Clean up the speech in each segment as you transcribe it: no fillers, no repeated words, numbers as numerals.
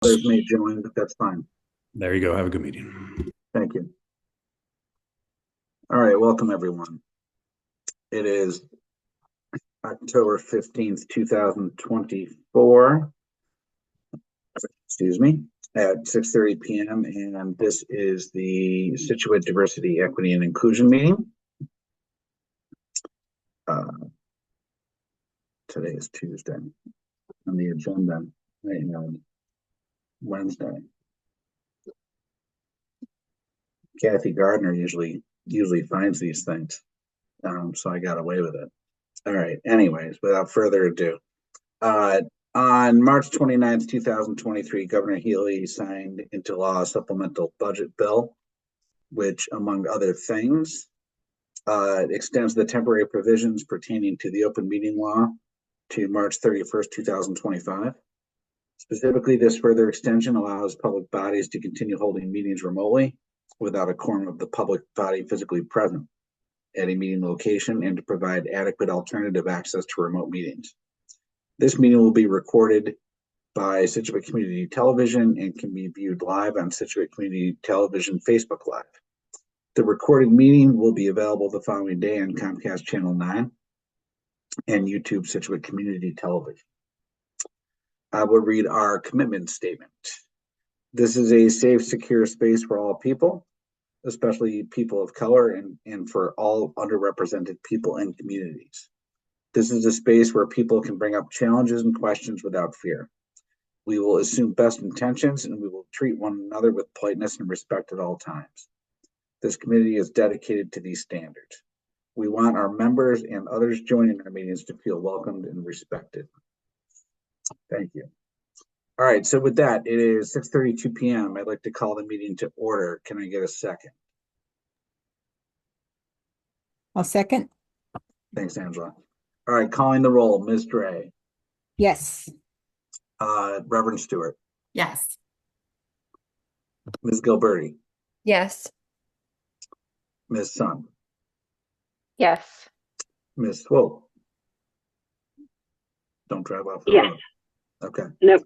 Others may join, but that's fine. There you go. Have a good meeting. Thank you. All right, welcome everyone. It is October 15th, 2024. Excuse me, at 6:30 p.m. And this is the Scituate Diversity, Equity, and Inclusion meeting. Today is Tuesday. On the agenda, right now, Wednesday. Kathy Gardner usually finds these things, so I got away with it. All right. Anyways, without further ado, uh, on March 29th, 2023, Governor Healy signed into law a supplemental budget bill, which, among other things, extends the temporary provisions pertaining to the open meeting law to March 31st, 2025. Specifically, this further extension allows public bodies to continue holding meetings remotely without a quorum of the public body physically present at a meeting location and to provide adequate alternative access to remote meetings. This meeting will be recorded by Scituate Community Television and can be viewed live on Scituate Community Television Facebook Live. The recorded meeting will be available the following day on Comcast Channel 9 and YouTube Scituate Community Television. I will read our commitment statement. This is a safe, secure space for all people, especially people of color and for all underrepresented people and communities. This is a space where people can bring up challenges and questions without fear. We will assume best intentions and we will treat one another with politeness and respect at all times. This committee is dedicated to these standards. We want our members and others joining our meetings to feel welcomed and respected. Thank you. All right, so with that, it is 6:32 p.m. I'd like to call the meeting to order. Can I get a second? I'll second. Thanks, Angela. All right, calling the roll. Ms. Dre. Yes. Reverend Stewart. Yes. Ms. Gilberti. Yes. Ms. Sun. Yes. Ms. Swope. Don't drive off the Yes. road. Okay. Nope.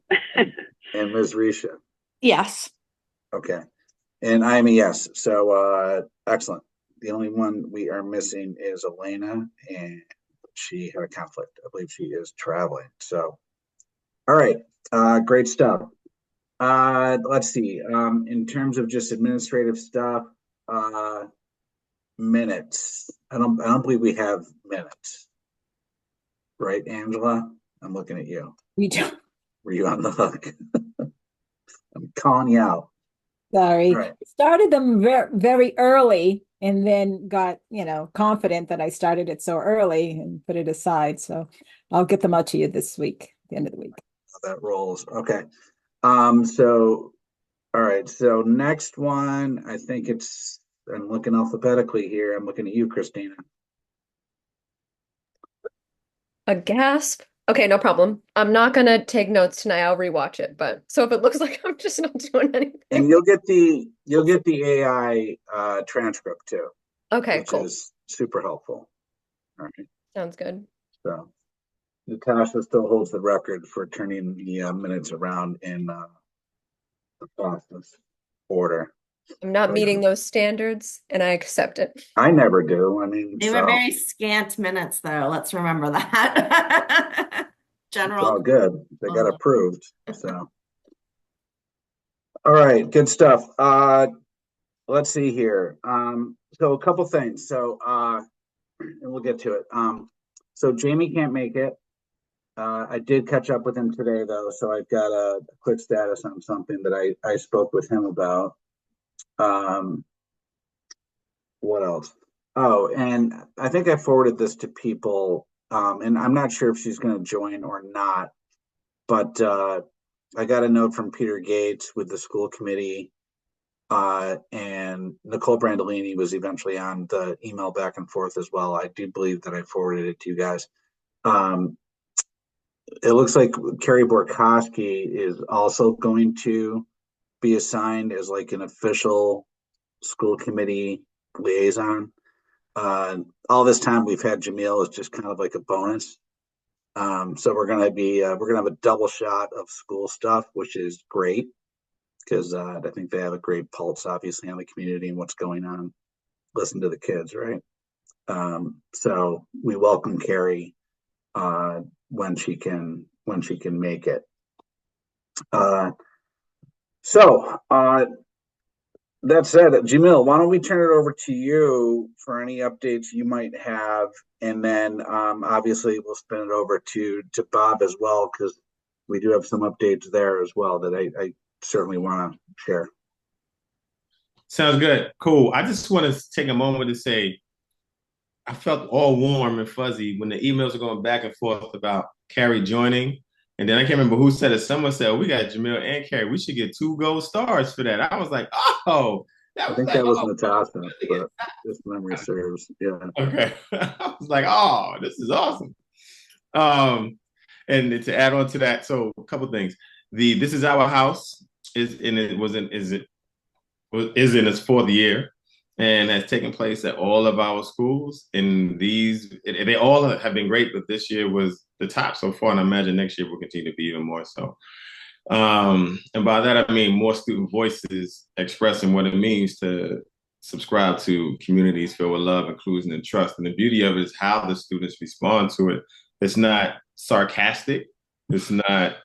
And Ms. Risha. Yes. Okay. And I am a yes. So excellent. The only one we are missing is Elena, and she had a conflict. I believe she is traveling. So, all right. Great stuff. Let's see. In terms of just administrative stuff, minutes. I don't believe we have minutes. Right, Angela? I'm looking at you. We don't. Were you on the hook? I'm calling you out. Sorry. Right. Started them very, very early and then got, confident that I started it so early and put it aside. So I'll get them out to you this week, the end of the week. That rolls. Okay. So, all right. So next one, I think I'm looking alphabetically here. I'm looking at you, Christina. A gasp. Okay, no problem. I'm not gonna take notes tonight. I'll rewatch it. But so if it looks like I'm just not doing anything. And you'll get the AI transcript too. Okay, which cool. is super helpful. All right. Sounds good. So Natasha still holds the record for turning the minutes around in the fastest order. I'm not meeting those standards and I accept it. I never do. I mean, They were very scant minutes, though. Let's remember that. it's General. all good. They got approved. So, all right, good stuff. Let's see here. So a couple things. So, and we'll get to it. So Jamie can't make it. I did catch up with him today, though, so I've got a quick status on something that I spoke with him about. What else? Oh, and I think I forwarded this to people, and I'm not sure if she's going to join or not, but I got a note from Peter Gates with the school committee, and Nicole Brandolini was eventually on the email back and forth as well. I do believe that I forwarded it to you guys. It looks like Carrie Borkowski is also going to be assigned as like an official school committee liaison. All this time we've had Jamil as just kind of like a bonus. So we're gonna have a double shot of school stuff, which is great because I think they have a great pulse, obviously, on the community and what's going on. Listen to the kids, right? So we welcome Carrie when she can make it. Uh, so that said, Jamil, why don't we turn it over to you for any updates you might have, and then obviously we'll spin it over to Bob as well because we do have some updates there as well that I certainly want to share. Sounds good. Cool. I just want to take a moment to say I felt all warm and fuzzy when the emails were going back and forth about Carrie joining. And then I can't remember who said it. Someone said, oh, we got Jamil and Carrie. We should get 2 gold stars for that. I was like, oh, I think that was Natasha, but if memory serves. Yeah. Okay. I was like, oh, this is awesome. And to add on to that, so a couple things. The This Is Our House is in its 4th year, and has taken place at all of our schools. And they all have been great, but this year was the top so far, and I imagine next year will continue to be even more so. And by that I mean more student voices expressing what it means to subscribe to communities filled with love, inclusion, and trust. And the beauty of it is how the students respond to it. It's not sarcastic. It's not,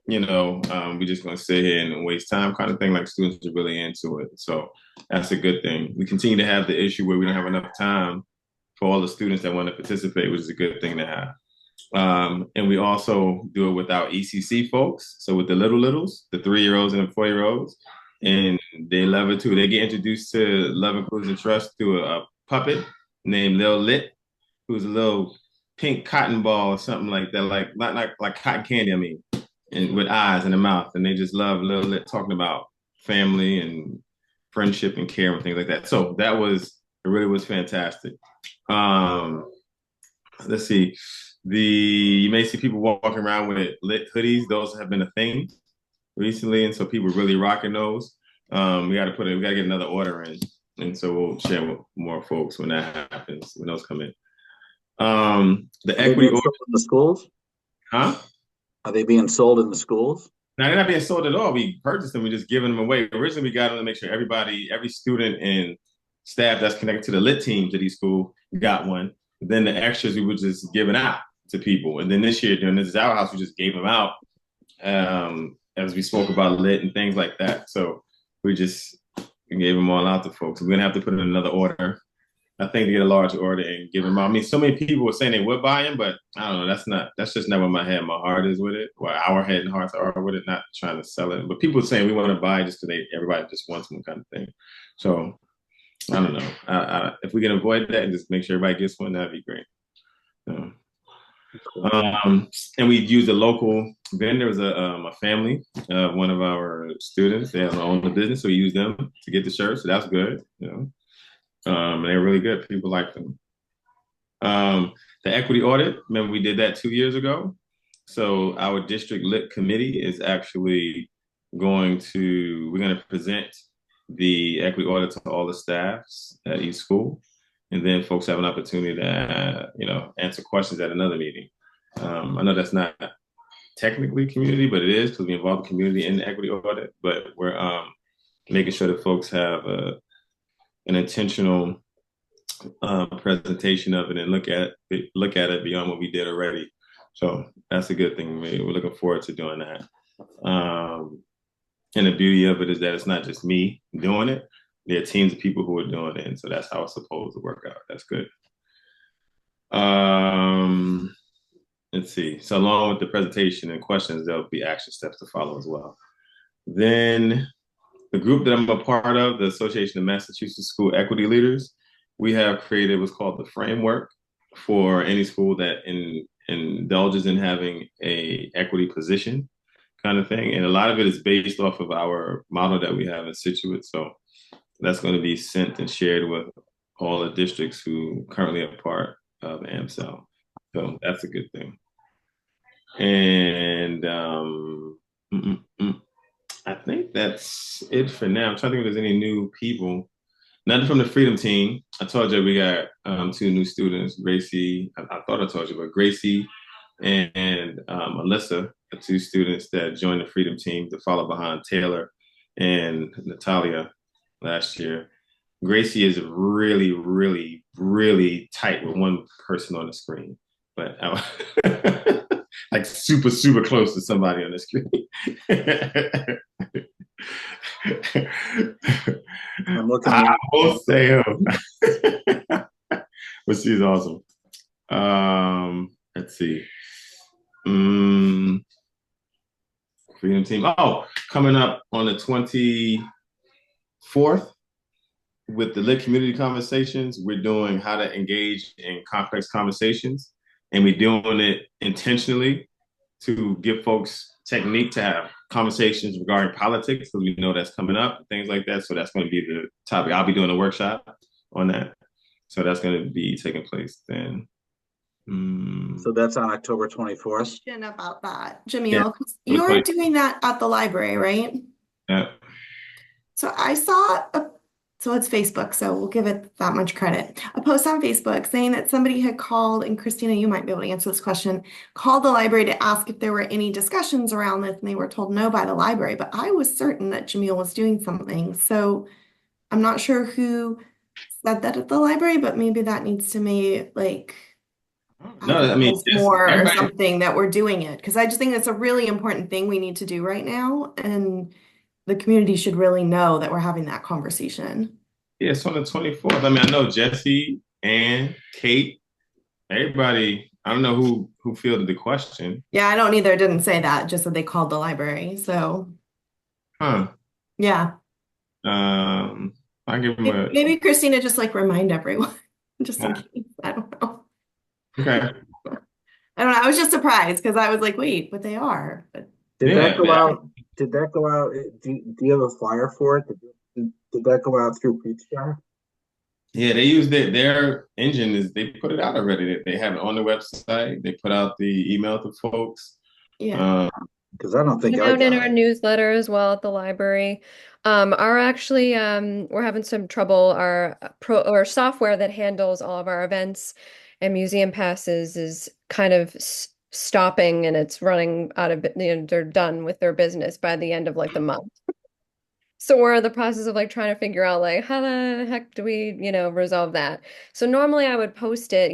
we're just going to sit here and waste time kind of thing. Like, students are really into it. So that's a good thing. We continue to have the issue where we don't have enough time for all the students that want to participate, which is a good thing to have. And we also do it with our ECC folks. So with the littles, the 3-year-olds and the 4-year-olds, and they love it too. They get introduced to love, inclusion, and trust through a puppet named Lil Lit, who's a little pink cotton ball or something like that, like cotton candy, I mean, and with eyes and a mouth. And they just love Lil Lit talking about family and friendship and care and things like that. So it really was fantastic. Let's see. You may see people walking around with lit hoodies. Those have been a thing recently, and so people really rocking those. We got to get another order in, and so we'll share with more folks when that happens, when those come in. The equity order in the schools, huh? Are they being sold in the schools? No, they're not being sold at all. We purchased them. We're just giving them away. Originally, we got them to make sure every student and staff that's connected to the lit teams at each school got one. Then the extras we were just giving out to people. And then this year, during This Is Our House, we just gave them out as we spoke about lit and things like that. So we gave them all out to folks. We're going to have to put in another order, I think, to get a large order and give them out. I mean, so many people were saying they would buy them, but I don't know. That's just not where my head and my heart is with it. Well, our head and hearts are with it, not trying to sell it. But people are saying we want to buy just because everybody just wants one kind of thing. So I don't know. If we can avoid that and just make sure everybody gets one, that'd be great. And we used a local vendor. It was a family of one of our students. They have own business, so we used them to get the shirts. So that's good, And they're really good. People like them. The equity audit, remember we did that 2 years ago. So our district lit committee is actually we're going to present the equity audit to all the staffs at each school. And then folks have an opportunity to, answer questions at another meeting. I know that's not technically community, but it is because we involve the community in the equity audit. But we're making sure that folks have an intentional presentation of it and look at it beyond what we did already. So that's a good thing. We're looking forward to doing that. And the beauty of it is that it's not just me doing it. There are teams of people who are doing it. And so that's how it's supposed to work out. That's good. Let's see. So along with the presentation and questions, there'll be action steps to follow as well. Then the group that I'm a part of, the Association of Massachusetts School Equity Leaders, we have created what's called the framework for any school that indulges in having a equity position kind of thing. And a lot of it is based off of our model that we have in Scituate. So that's going to be sent and shared with all the districts who currently are part of AMSL. So that's a good thing. And I think that's it for now. I'm trying to think if there's any new people. Nothing from the Freedom Team. I told you we got 2 new students. Gracie, I thought I told you, but Gracie and Alyssa, the two students that joined the Freedom Team to follow behind Taylor and Natalia last year. Gracie is really, really, really tight with one person on the screen, but like super, super close to somebody on the screen. I'm looking I at won't say him, but she's awesome. Let's see. Freedom Team. Oh, coming up on the 24th with the Lit Community Conversations, we're doing how to engage in complex conversations, and we're doing it intentionally to give folks technique to have conversations regarding politics, because we know that's coming up, things like that. So that's going to be the topic. I'll be doing a workshop on that. So that's going to be taking place then. so that's on October 24th. Question about that, Jamil, 'cause you're Okay. doing that at the library, right? Yeah. So I saw so it's Facebook, so we'll give it that much credit. A post on Facebook saying that somebody had called, and Christina, you might be able to answer this question, called the library to ask if there were any discussions around this, and they were told no by the library. But I was certain that Jamil was doing something. So I'm not sure who said that at the library, but maybe that needs to be like No, I mean, advertised more or everybody, something that we're doing it. Because I just think it's a really important thing we need to do right now. And the community should really know that we're having that conversation. yeah, it's on the 24th. I mean, I know Jesse, Ann, Kate, everybody. I don't know who fielded the question. Yeah, I don't either. It didn't say that, just that they called the library. So Huh. yeah. I'll give them a. Maybe Christina just like remind everyone. Just in case. I don't know. Okay. I don't know. I was just surprised because I was like, wait, but they are. But Did Yeah, that go yeah. out? Did that go out? Do you have a flyer for it? Did that go out through Peach Jar? Yeah, they use their engine is they put it out already. They have it on the website. They put out the email to folks. yeah. Because I don't think Put I out in got our it. newsletter as well at the library. We're having some trouble. Our software that handles all of our events and museum passes is kind of stopping, and it's running out of, they're done with their business by the end of like the month. So we're in the process of like trying to figure out like how the heck do we, resolve that. So normally I would post it,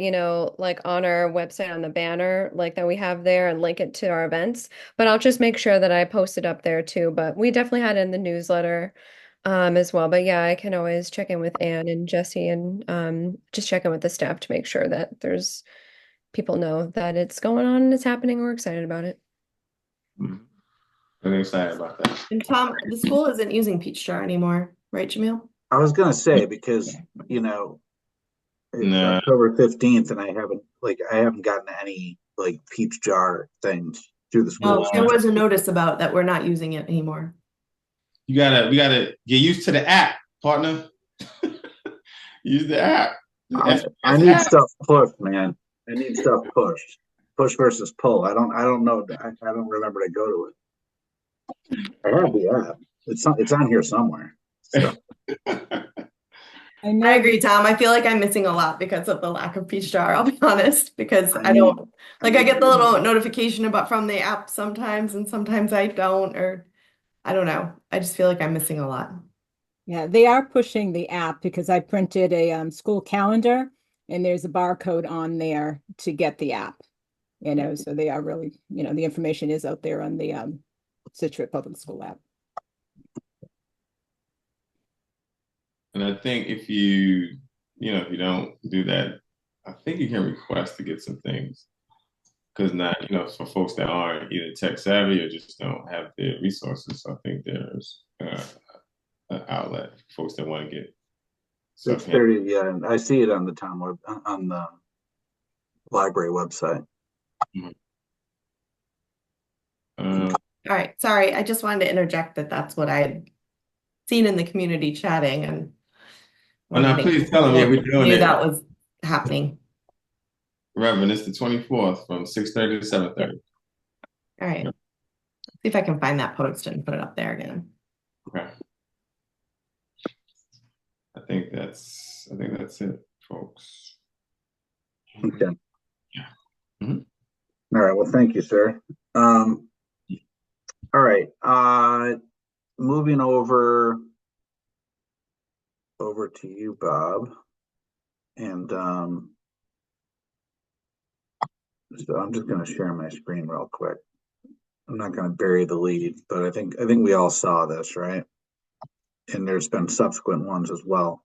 like on our website on the banner like that we have there and link it to our events. But I'll just make sure that I post it up there too. But we definitely had it in the newsletter as well. But yeah, I can always check in with Anne and Jesse and just check in with the staff to make sure that there's people know that it's going on and it's happening. We're excited about it. Mhm. Really excited about that. And Tom, the school isn't using Peach Jar anymore, right, Jamil? I was gonna say because it's Nah. October 15th and I haven't gotten any like Peach Jar things through the school. Oh, there was a notice about that we're not using it anymore. We gotta get used to the app, partner. Use the app. I need stuff pushed, man. I need stuff pushed. Push versus pull. I don't know. I don't remember to go to it. I have the app. It's on here somewhere. So. I know I agree, Tom. I feel like I'm missing a lot because of the lack of Peach Jar, I'll be honest, because I don't like I get the little notification about from the app sometimes and sometimes I don't, or I don't know. I just feel like I'm missing a lot. Yeah, they are pushing the app because I printed a school calendar and there's a barcode on there to get the app. So they are really, the information is out there on the Scituate Public School app. And I think if you don't do that, I think you can request to get some things. Because not, for folks that aren't either tech savvy or just don't have the resources, I think there's an outlet for folks that want to get stuff. 6:30. Yeah, I see it on the on the library website. All right, sorry. I just wanted to interject that that's what I had seen in the community chatting, and Well, now please tell them, we're doing knew it. that was happening. Reverend, it's the 24th from 6:30 to 7:30. All right. See if I can find that post and put it up there again. Okay. I think that's it, folks. Okay. Yeah. Mm-hmm. All right. Well, thank you, sir. All right. Moving over to you, Bob. And so I'm just going to share my screen real quick. I'm not going to bury the lead, but I think we all saw this, right? And there's been subsequent ones as well.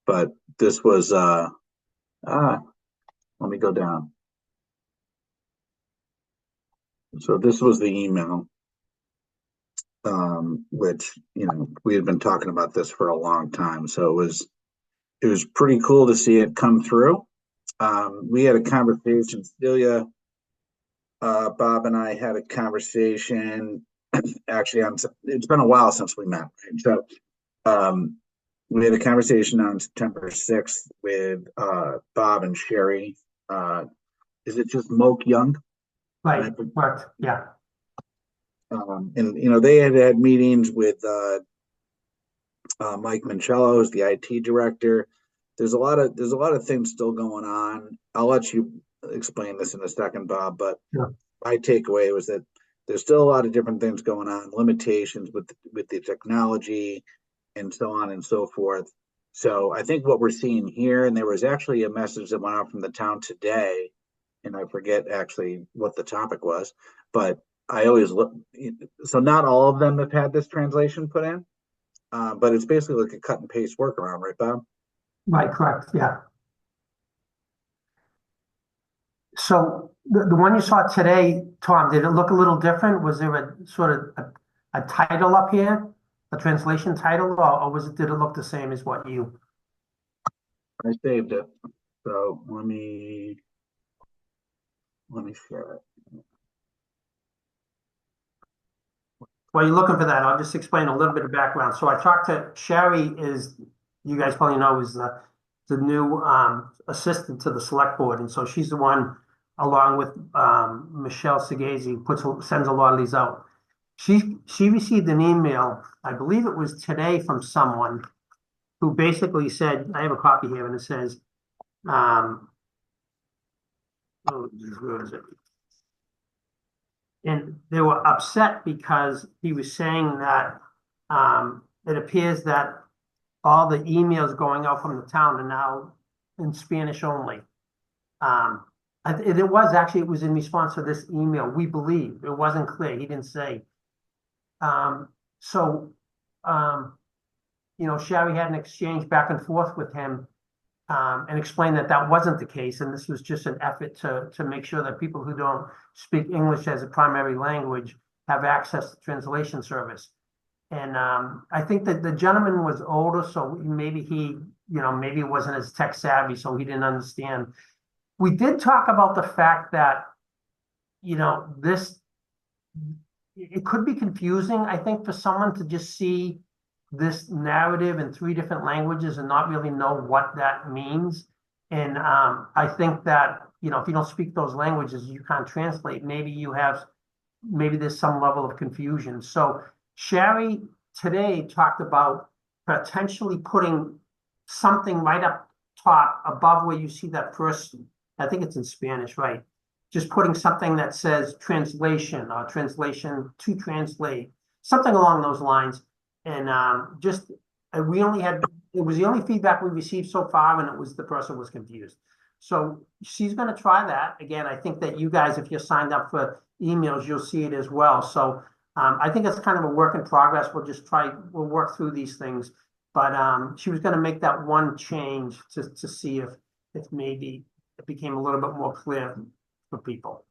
But this was let me go down. So this was the email, which, you know, we had been talking about this for a long time. So it was pretty cool to see it come through. We had a conversation, Celia, Bob and I had a conversation actually it's been a while since we met. Right? So we had a conversation on September 6th with Bob and Sherry. Is it just Moke Young? Right, correct, yeah. And you know, they had meetings with Mike Mancello, who's the IT director. There's a lot of things still going on. I'll let you explain this in a second, Bob, but Sure. my takeaway was that there's still a lot of different things going on, limitations with the technology and so on and so forth. So I think what we're seeing here, and there was actually a message that went out from the town today, and I forget actually what the topic was, but I always look, so not all of them have had this translation put in, but it's basically like a cut and paste workaround, right, Bob? Right, correct, yeah. So the one you saw today, Tom, did it look a little different? Was there a sort of a title up here, a translation title, or did it look the same as what you? I saved it. So let me share it. While you're looking for that, I'll just explain a little bit of background. So I talked to Sherry, you guys probably know, is the new assistant to the select board. And so she's the one, along with Michelle Segazy, sends a lot of these out. She received an email, I believe it was today, from someone who basically said, I have a copy here, and it says, where is it? And they were upset because he was saying that it appears that all the emails going out from the town are now in Spanish only. It was in response to this email, we believe. It wasn't clear. He didn't say. You know, Sherry had an exchange back and forth with him and explained that that wasn't the case. And this was just an effort to make sure that people who don't speak English as a primary language have access to translation service. And I think that the gentleman was older, so maybe maybe he wasn't as tech savvy, so he didn't understand. We did talk about the fact that, you know, it could be confusing, I think, for someone to just see this narrative in 3 different languages and not really know what that means. And I think that, you know, if you don't speak those languages, you can't translate. Maybe there's some level of confusion. So Sherry today talked about potentially putting something right up top above where you see that first, I think it's in Spanish, right? Just putting something that says translation or translation to translate, something along those lines. And it was the only feedback we received so far, and it was the person was confused. So she's going to try that. Again, I think that you guys, if you're signed up for emails, you'll see it as well. So I think it's kind of a work in progress. We'll work through these things. But she was going to make that one change to see if maybe it became a little bit more clear for people.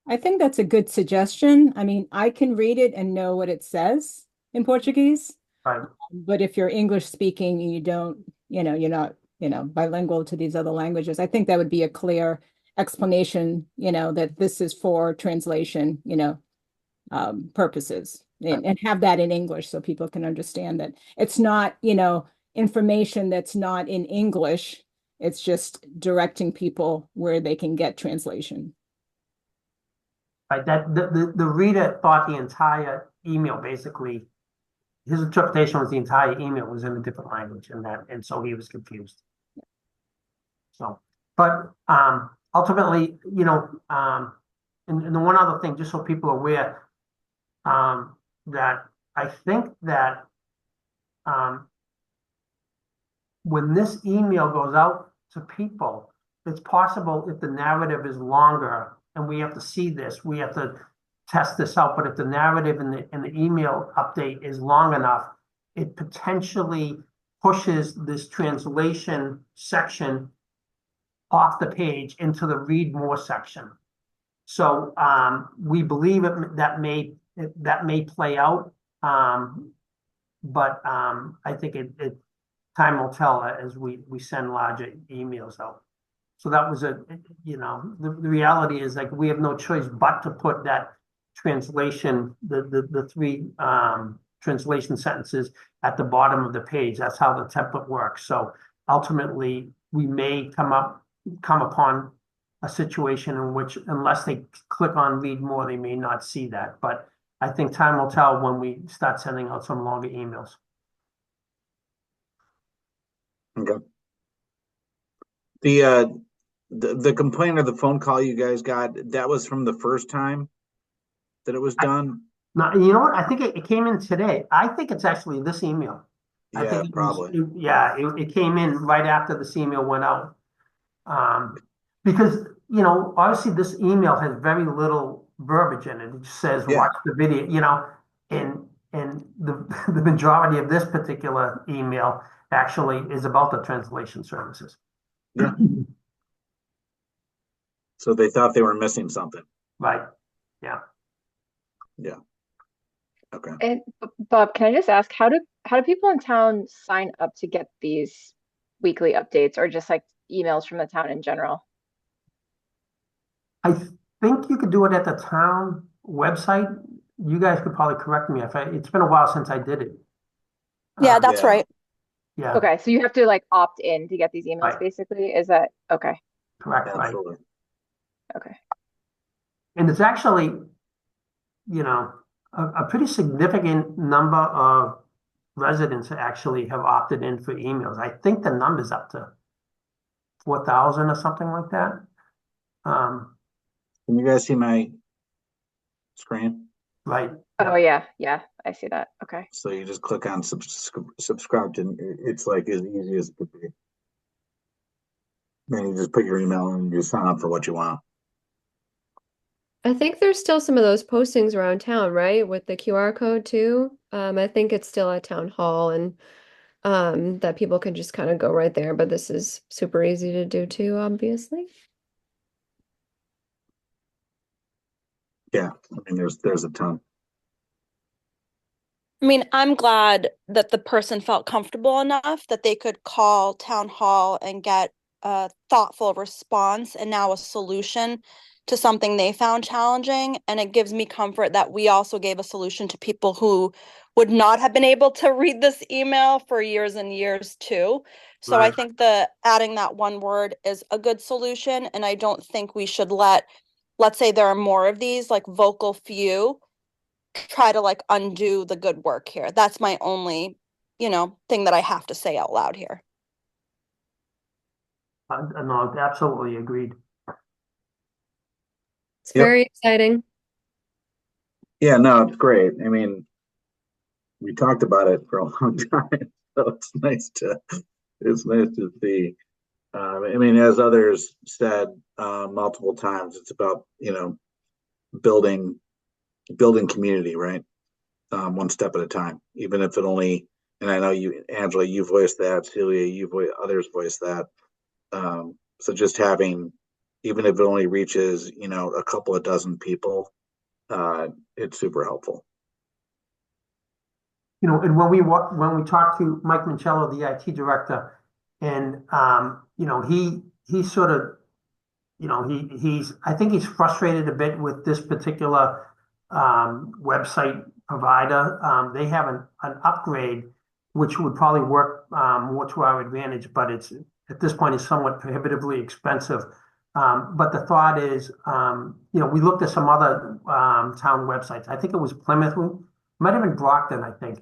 I think that's a good suggestion. I mean, I can read it and know what it says in Portuguese. Right. But if you're English speaking and you don't, you know, you're not, you know, bilingual to these other languages, I think that would be a clear explanation, you know, that this is for translation, you know, purposes, and have that in English so people can understand that it's not, you know, information that's not in English. It's just directing people where they can get translation. Right, that the reader thought the entire email, basically, his interpretation was the entire email was in a different language, and so he was confused. So, but ultimately, and the one other thing, just so people are aware, that I think that when this email goes out to people, it's possible if the narrative is longer and we have to see this, we have to test this out. But if the narrative in the email update is long enough, it potentially pushes this translation section off the page into the read more section. So we believe that may play out, but I think time will tell as we send larger emails out. So that was the reality is like we have no choice but to put that translation, the three translation sentences at the bottom of the page. That's how the template works. So ultimately, we may come upon a situation in which, unless they click on read more, they may not see that. But I think time will tell when we start sending out some longer emails. Okay. The complaint or the phone call you guys got, that was from the first time that it was done? Now, you know what? I think it came in today. I think it's actually this email. I Yeah, think it was, probably. it came in right after this email went out. Because, obviously this email has very little verbiage in it. It just says, Yeah. watch the video, and the majority of this particular email actually is about the translation services. Yeah. So they thought they were missing something. Right. Yeah. Yeah. Okay. And Bob, can I just ask, how do people in town sign up to get these weekly updates or just like emails from the town in general? I think you could do it at the town website. You guys could probably correct me it's been a while since I did it. Yeah, that's Yeah. right. Yeah. Okay, so you have to like opt in to get these emails, Right. basically. Is that okay? Correct. Right. Absolutely. Okay. And it's actually, a pretty significant number of residents actually have opted in for emails. I think the number's up to 4,000 or something like that. Can you guys see my screen? Right. Oh yeah, I see that. Okay. So you just click on subscribe, and it's like as easy as it could be. Then you just put your email and you sign up for what you want. I think there's still some of those postings around town, right? With the QR code too. I think it's still at town hall and that people can just kind of go right there, but this is super easy to do too, obviously. Yeah, I mean there's a ton. I mean, I'm glad that the person felt comfortable enough that they could call town hall and get a thoughtful response and now a solution to something they found challenging. And it gives me comfort that we also gave a solution to people who would not have been able to read this email for years and years too. So I Right. think the adding that one word is a good solution. And I don't think we should let's say there are more of these, like vocal few, try to like undo the good work here. That's my only, thing that I have to say out loud here. No, absolutely agreed. It's Yep. very exciting. Yeah, no, it's great. I mean, we talked about it for a long time, so it's nice to see. I mean, as others said multiple times, it's about building community, right? One step at a time, even if it only. And I know you, Angela, you voiced that. Celia, others voiced that. So just having, even if it only reaches, a couple of dozen people, it's super helpful. And when we talked to Mike Mancello, the IT director, and he sort of, I think he's frustrated a bit with this particular website provider. They have an upgrade which would probably work more to our advantage, but it's at this point is somewhat prohibitively expensive. But the thought is, we looked at some other town websites. I think it was Plymouth. Might have been Brockton, I think.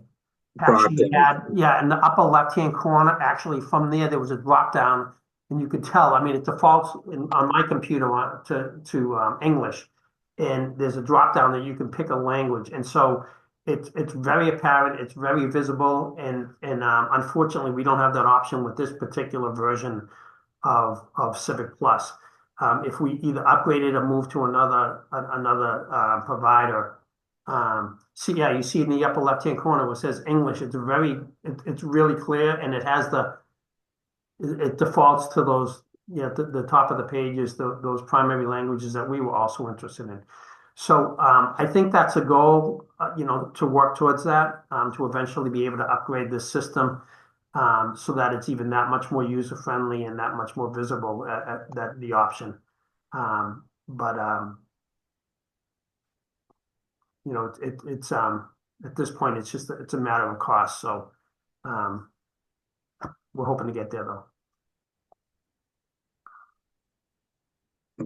Actually Brockton. had, in the upper left-hand corner, actually from there was a drop down and you could tell, I mean, it defaults on my computer to English. And there's a drop down that you can pick a language. And so it's very apparent, it's very visible. And unfortunately, we don't have that option with this particular version of Civic Plus. If we either upgrade it or move to another provider, yeah, you see in the upper left-hand corner where it says English. It's really clear, and it defaults to those, the top of the pages, those primary languages that we were also interested in. So I think that's a goal, to work towards that, to eventually be able to upgrade this system, so that it's even that much more user-friendly and that much more visible at the option. But it's at this point, it's a matter of cost. So we're hoping to get there, though.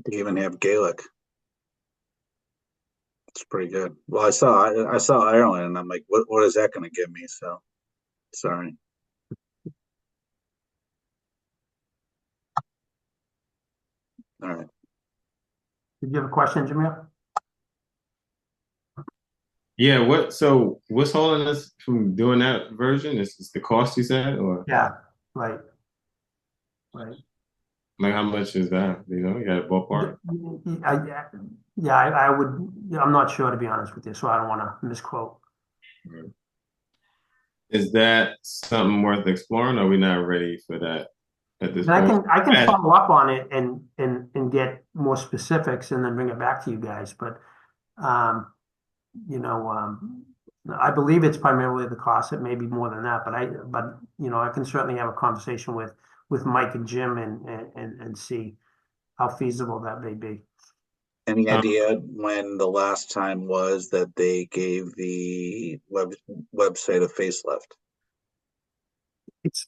They even have Gaelic. It's pretty good. Well, I saw Ireland, and I'm like, what is that going to give me? So, sorry. All right. Did you have a question, Jamil? Yeah, what's holding us from doing that version? Is the cost, you said, or Yeah, right. like how much is that? You got a ballpark? I would. I'm not sure, to be honest with you, so I don't want to misquote. Is that something worth exploring? Or are we not ready for that at this point? I can follow up on it and get more specifics and then bring it back to you guys. But I believe it's primarily the cost. It may be more than that, but I can certainly have a conversation with Mike and Jim and see how feasible that may be. Any idea when the last time was that they gave the website a facelift? It's,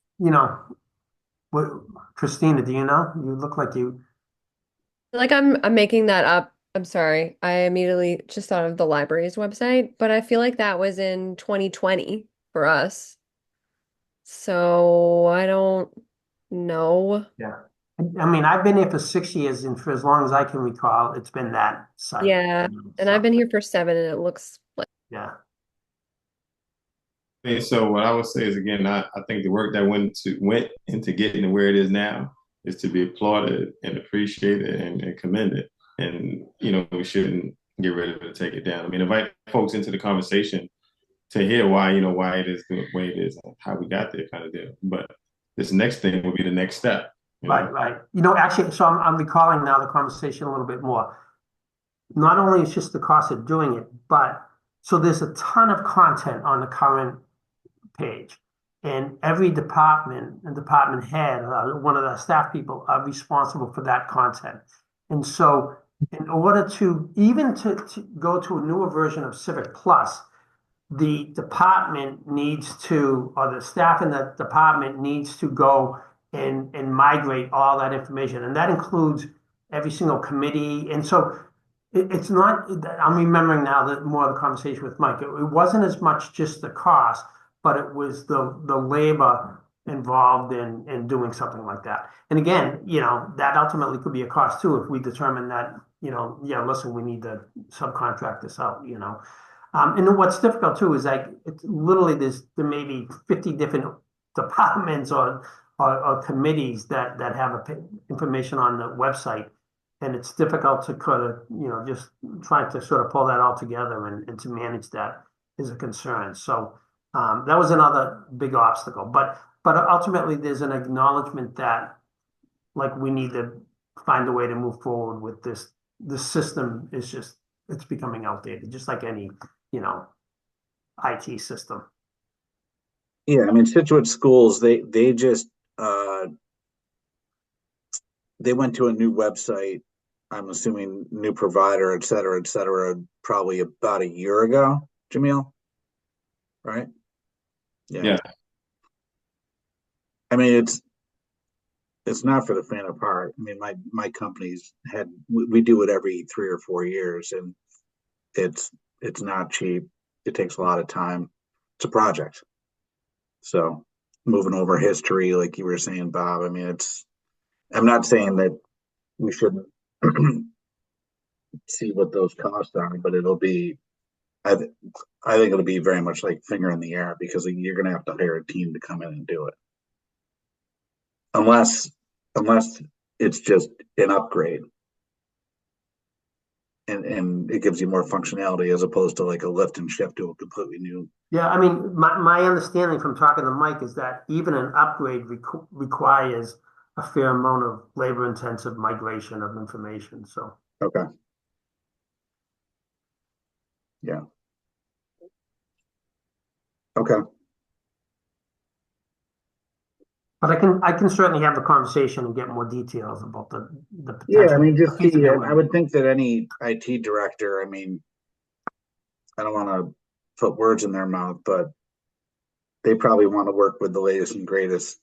what, Christina, do you know? You look like you. Like I'm making that up. I'm sorry. I immediately just thought of the library's website, but I feel like that was in 2020 for us. So I don't know. Yeah. I mean, I've been here for 6 years, and for as long as I can recall, it's been that site. Yeah. And I've been here for 7, and it looks like. Yeah. And so what I would say is, again, I think the work that went into getting to where it is now is to be applauded and appreciated and commended. And, we shouldn't get ready to take it down. I mean, invite folks into the conversation to hear why it is the way it is, and how we got there kind of deal. But this next thing will be the next step. Right. Actually, so I'm recalling now the conversation a little bit more. Not only is just the cost of doing it, but so there's a ton of content on the current page, and every department and department head, one of the staff people, are responsible for that content. And so in order to go to a newer version of Civic Plus, the department needs to, or the staff in the department needs to go and migrate all that information. And that includes every single committee. And so it's not, I'm remembering now that more of the conversation with Mike, it wasn't as much just the cost, but it was the labor involved in doing something like that. And again, that ultimately could be a cost too, if we determine that, listen, we need to subcontract this out, and what's difficult too is like, it's literally there may be 50 different departments or committees that have information on the website. And it's difficult to kind of, just trying to sort of pull that all together and to manage that is a concern. So that was another big obstacle. But ultimately, there's an acknowledgement that, like, we need to find a way to move forward with this. The system is it's becoming outdated, just like any, IT system. Yeah, I mean, Scituate schools, they just they went to a new website. I'm assuming new provider, et cetera, probably about a year ago, Jamil, right? Yeah. I mean, it's not for the faint of heart. I mean, my company's we do it every 3 or 4 years, and it's not cheap. It takes a lot of time. It's a project. So moving over history, like you were saying, Bob, I mean, I'm not saying that we shouldn't see what those costs are, but it'll be, I, th- I think it'll be very much like finger in the air because you're going to have to hire a team to come in and do it. Unless it's just an upgrade and it gives you more functionality as opposed to like a lift and shift to a completely new. Yeah, I mean, my understanding from talking to Mike is that even an upgrade requires a fair amount of labor-intensive migration of information, so. Okay. Yeah. Okay. But I can certainly have the conversation and get more details about the Yeah, I potential. mean, just see, I feasibility. would think that any IT director, I mean, I don't want to put words in their mouth, but they probably want to work with the latest and greatest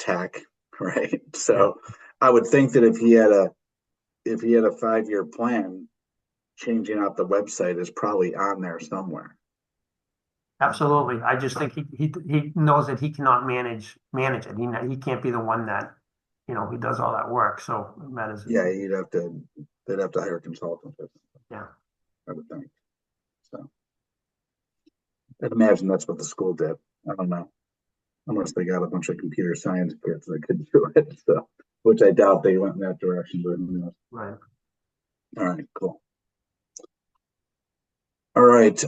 tech, right? So I would think that if he had a 5-year plan, changing out the website is probably on there somewhere. Absolutely. I just think he knows that he cannot manage it. He can't be the one that, he does all that work. So it matters. Yeah, they'd have to hire consultants. Yeah. I would think. So I'd imagine that's what the school did. I don't know. Unless they got a bunch of computer science kids that could do it. So, which I doubt they went in that direction, but who knows? Right. All right, cool. All right.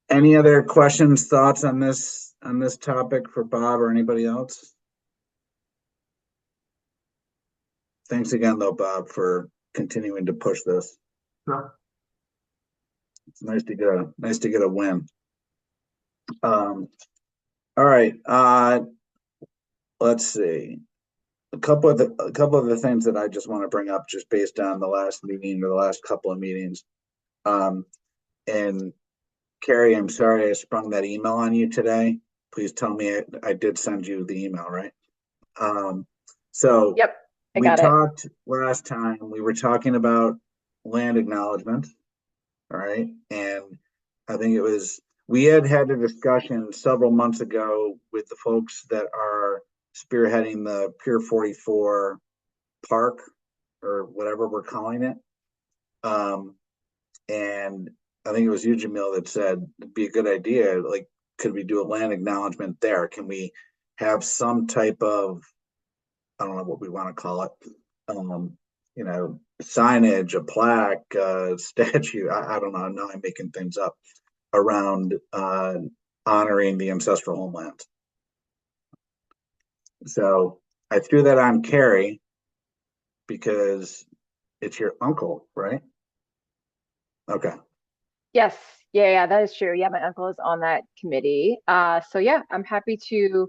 Any other questions, thoughts on this topic for Bob or anybody else? Thanks again, though, Bob, for continuing to push this. Sure. It's nice to get a win. All right. Let's see. A couple of the things that I just want to bring up, just based on the last meeting or the last couple of meetings. And Carrie, I'm sorry I sprung that email on you today. Please tell me I did send you the email, right? So Yep, I we got it. talked last time, we were talking about land acknowledgement, all right? And I think we had a discussion several months ago with the folks that are spearheading the Pier 44 park or whatever we're calling it. And I think it was you, Jamil, that said it'd be a good idea. Like, could we do a land acknowledgement there? Can we have some type of, I don't know what we want to call it, signage, a plaque, statue. I don't know. Now I'm making things up around honoring the ancestral homeland. So I threw that on Carrie because it's your uncle, right? Okay. Yes, yeah, that is true. Yeah, my uncle is on that committee. So yeah, I'm happy to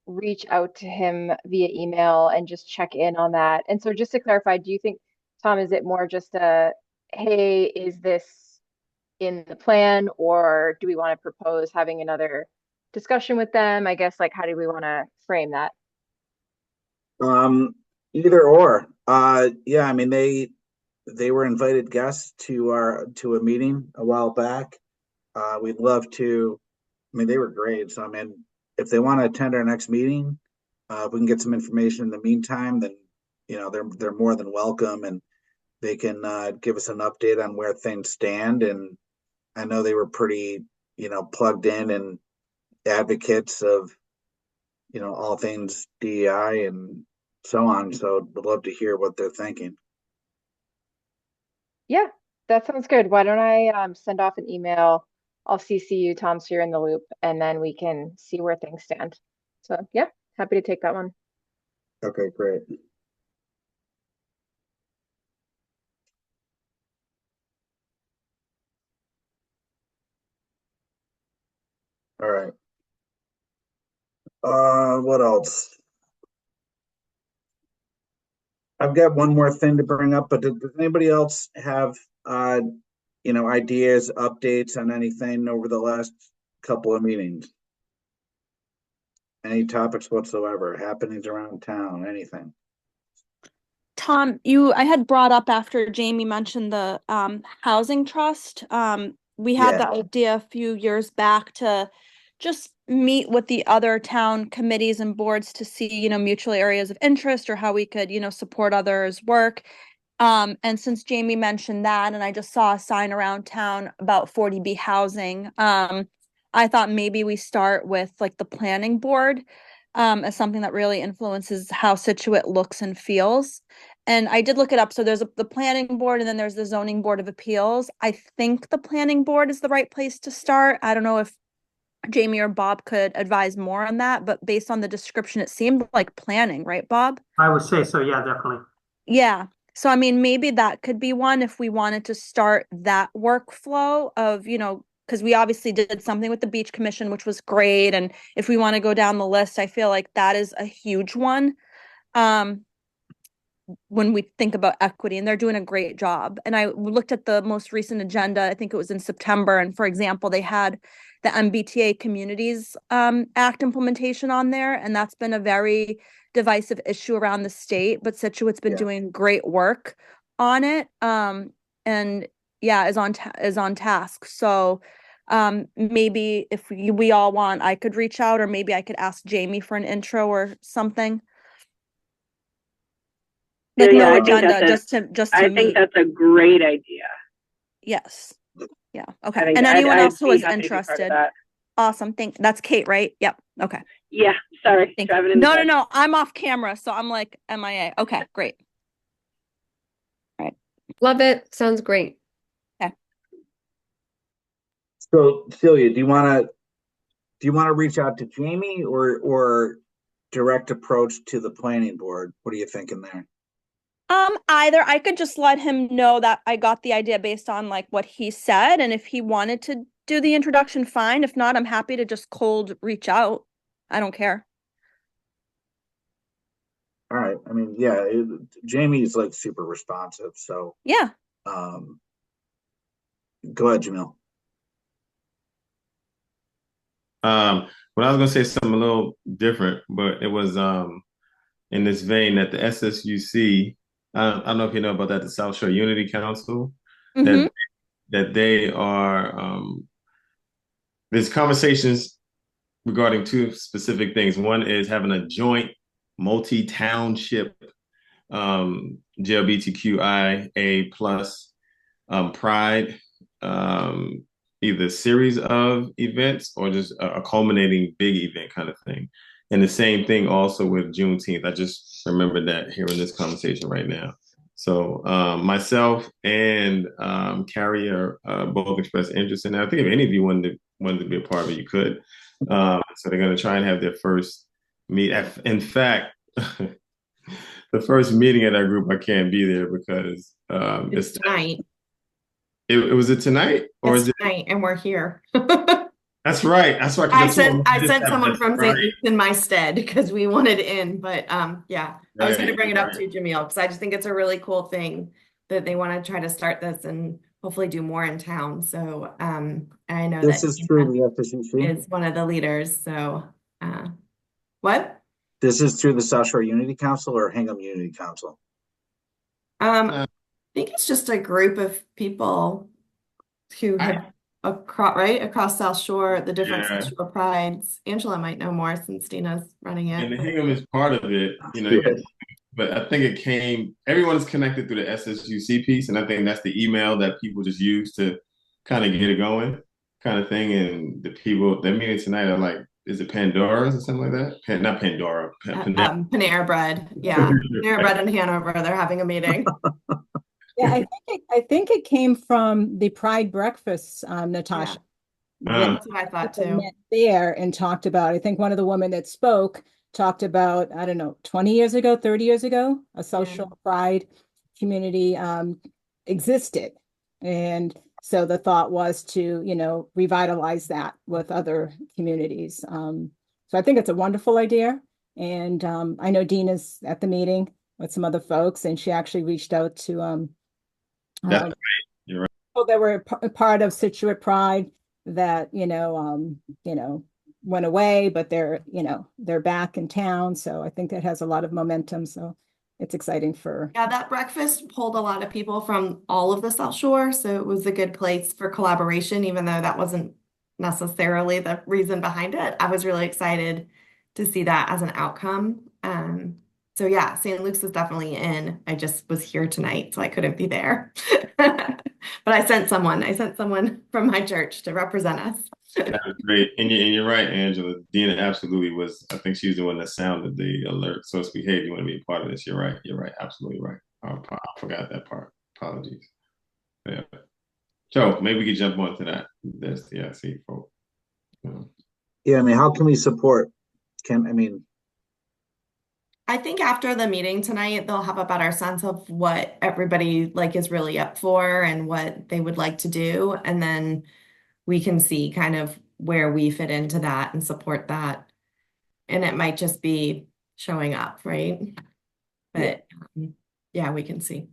reach out to him via email and just check in on that. And so just to clarify, do you think, Tom, is it more just hey, is this in the plan, or do we want to propose having another discussion with them? I guess, like, how do we want to frame that? Either or. Yeah, I mean they were invited guests to a meeting a while back. We'd love to. I mean, they were great. So I mean, if they want to attend our next meeting, if we can get some information in the meantime, then they're more than welcome, and they can give us an update on where things stand. And I know they were pretty plugged in and advocates of all things DEI and so on. So would love to hear what they're thinking. Yeah, that sounds good. Why don't I send off an email? I'll CC you, Tom, so you're in the loop, and then we can see where things stand. So yeah, happy to take that one. Okay, great. All right. What else? I've got one more thing to bring up, but does anybody else have ideas, updates on anything over the last couple of meetings? Any topics whatsoever, happenings around town, anything? Tom, I had brought up after Jamie mentioned the housing trust. We had Yeah. that idea a few years back to just meet with the other town committees and boards to see, mutual areas of interest or how we could, support others' work. And since Jamie mentioned that, and I just saw a sign around town about 40B housing, I thought maybe we start with like the planning board, as something that really influences how Scituate looks and feels. And I did look it up. So there's the planning board and then there's the zoning board of appeals. I think the planning board is the right place to start. I don't know if Jamie or Bob could advise more on that, but based on the description, it seemed like planning, right, Bob? I would say so, yeah, definitely. Yeah. So, I mean, maybe that could be one if we wanted to start that workflow of, because we obviously did something with the beach commission, which was great. And if we want to go down the list, I feel like that is a huge one. When we think about equity, and they're doing a great job. And I looked at the most recent agenda, I think it was in September. And for example, they had the MBTA Communities Act implementation on there. And that's been a very divisive issue around the state, but Scituate's been doing great work on it. And yeah, is on task. So maybe if we all want, I could reach out, or maybe I could ask Jamie for an intro or something. Like Yeah, no I think agenda, that's just to I think meet. that's a great idea. Yes. Yeah. I Okay. think And anyone I'd else who be is happy to be part of interested. that. Awesome. That's Kate, right? Yep. Okay. Yeah, sorry, Thank driving you. in the No, bus. no. I'm off camera, so I'm like MIA. Okay, great. Love it. Sounds great. So Celia, do you want to reach out to Jamie or direct approach to the planning board? What are you thinking there? Either I could just let him know that I got the idea based on like what he said, and if he wanted to do the introduction, fine. If not, I'm happy to just cold reach out. I don't care. All right. I mean, yeah, Jamie's like super responsive. So Yeah. go ahead, Jamil. Well, I was gonna say something a little different, but it was in this vein that the SSUC, I don't know if you know about that, the South Shore Unity Council, Mhm. that they are there's conversations regarding two specific things. One is having a joint multi-township GLBTQIA plus Pride, either series of events or just a culminating big event kind of thing. And the same thing also with Juneteenth. I just remembered that here in this conversation right now. So myself and Carrie are both expressed interest in that. I think if any of you wanted to be a part of it, you could. So they're going to try and have their first meet. In fact, the first meeting of that group, I can't be there because It's tonight. It was it tonight or It's is it? tonight, and we're here. That's right. That's right. I sent someone from St. Luke's in my stead because we wanted in, but yeah, I was going to bring it up to Jamil because I just think it's a really cool thing that they want to try to start this and hopefully do more in town. So I know This that is through the FSCC. is one of the leaders. So what? This is through the South Shore Unity Council or Hingham Unity Council? I think it's just a group of people who have across South Shore, the different South Shore prides. Angela might know more since Dina's running it. And the Hingham is part of it, but I think everyone's connected through the SSUC piece, and I think that's the email that people just use to kind of get it going, kind of thing. And the people that meeting tonight are like, is it Pandora's or something like that? Not Pandora. Panera Bread. Yeah. Panera Bread in Hanover. They're having a meeting. Yeah, I think it came from the Pride breakfast, Natasha. That's what I thought too. Met there and talked about, I think one of the women that spoke talked about, I don't know, 20 years ago, 30 years ago, a social pride community existed. And so the thought was to, revitalize that with other communities. So I think it's a wonderful idea. And I know Dina's at the meeting with some other folks, and she actually reached out to That's right. You're right. people that were a part of Scituate Pride that, went away, but they're back in town. So I think that has a lot of momentum. So it's exciting for. Yeah, that breakfast pulled a lot of people from all of the South Shore. So it was a good place for collaboration, even though that wasn't necessarily the reason behind it. I was really excited to see that as an outcome. So yeah, St. Luke's is definitely in. I just was here tonight, so I couldn't be there. But I sent someone from my church to represent us. That was great. And you're right, Angela. Dina absolutely was. I think she's the one that sounded the alert. So it's hey, you want to be a part of this? You're right. You're right. Absolutely right. I forgot that part. Apologies. Yeah. So maybe we could jump onto that. There's the IC folk. Yeah, I mean, how can we support? I think after the meeting tonight, they'll have a better sense of what everybody like is really up for and what they would like to do. And then we can see kind of where we fit into that and support that. And it might just be showing up, right? But yeah, we can see.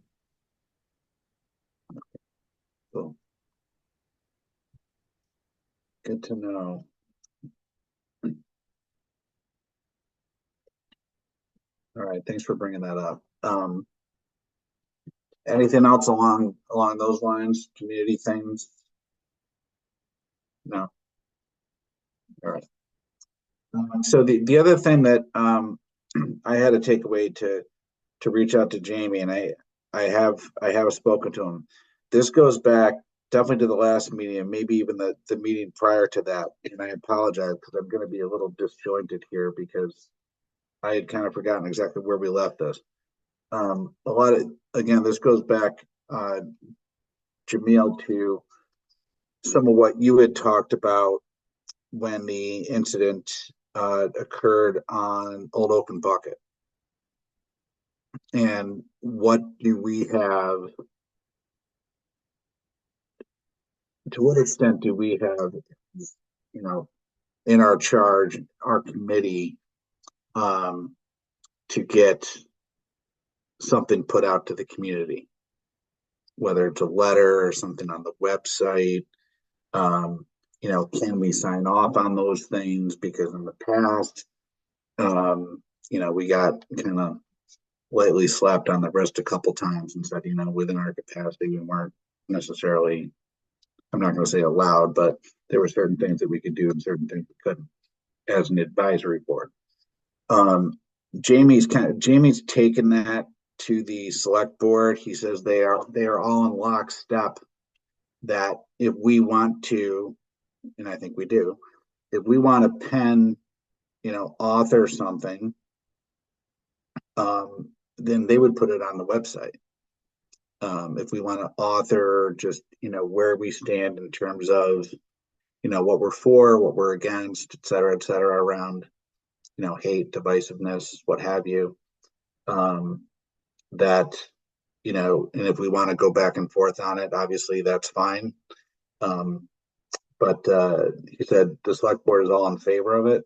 Cool. Good to know. All right, thanks for bringing that up. Anything else along those lines? Community things? No. All right. So the other thing that I had to take away to reach out to Jamie, and I have spoken to him. This goes back definitely to the last meeting, and maybe even the meeting prior to that. And I apologize because I'm going to be a little disjointed here because I had kind of forgotten exactly where we left this. Again, this goes back, Jamil, to some of what you had talked about when the incident occurred on Old Oaken Bucket. And what do we have? To what extent do we have, in our charge, our committee, to get something put out to the community, whether it's a letter or something on the website? Can we sign off on those things? Because in the past, we got kind of lightly slapped on the wrist a couple times and said, within our capacity, we weren't necessarily, I'm not going to say allowed, but there were certain things that we could do and certain things we couldn't as an advisory board. Jamie's taken that to the select board. He says they are all in lockstep that if we want to, and I think we do, if we want to pen, author something, then they would put it on the website. If we want to author just, where we stand in terms of, what we're for, what we're against, et cetera, around, hate, divisiveness, what have you, that, and if we want to go back and forth on it, obviously that's fine. But he said the select board is all in favor of it,